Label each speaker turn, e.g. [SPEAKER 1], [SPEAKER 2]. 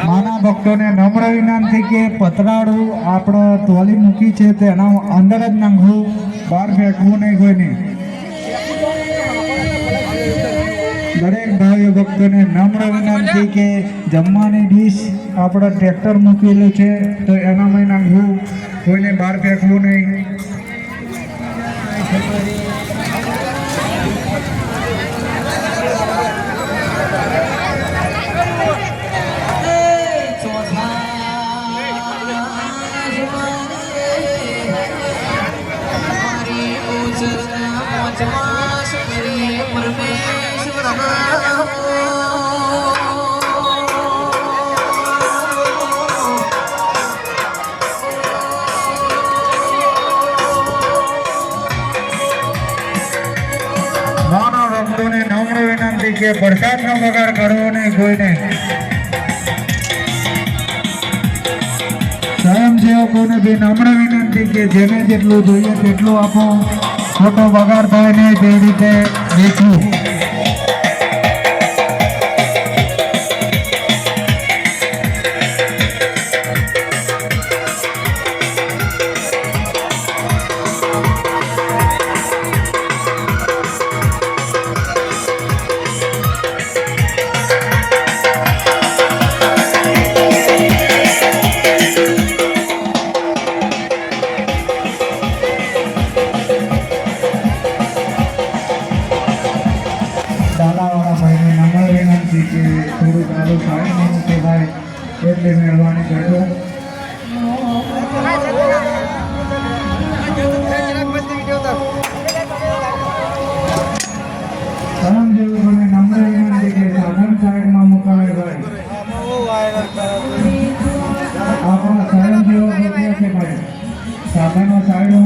[SPEAKER 1] માના ભક્તોને નમ્ર વિનંતી કે પતરાળું આપણે ટોલી મૂકી છે તેના અંદર જ નાખવું, બહાર ફેંકવું નહીં કોઈને. દરેક ભાઈઓ ભક્તોને નમ્ર વિનંતી કે જમવાની ડીશ આપણે ટ્રેક્ટર મૂકેલું છે તો એનામાં નાખવું, કોઈને બહાર ફેંકવું નહીં. માનવ ભક્તોને નમ્ર વિનંતી કે પ્રસાદનો બગાડ કરવો નહીં કોઈને. સ્વયંસેવકોને બી નમ્ર વિનંતી કે જેને જેટલું જોઈએ તેટલું આપો, ખોટો બગાડ થાય નહીં તે રીતે વેચવું. ડાલાવાળા ભાઈને નમ્ર વિનંતી કે થોડું ચાલુ સારી નહીં કે ભાઈ એટલે મહેરબાની કરજો. સ્વયંસેવકોને નમ્ર વિનંતી કે સાધન સાઈડમાં મુકાવે ભાઈ. આપણા સ્વયંસેવકો કે ભાઈ સાધનો સાઈડ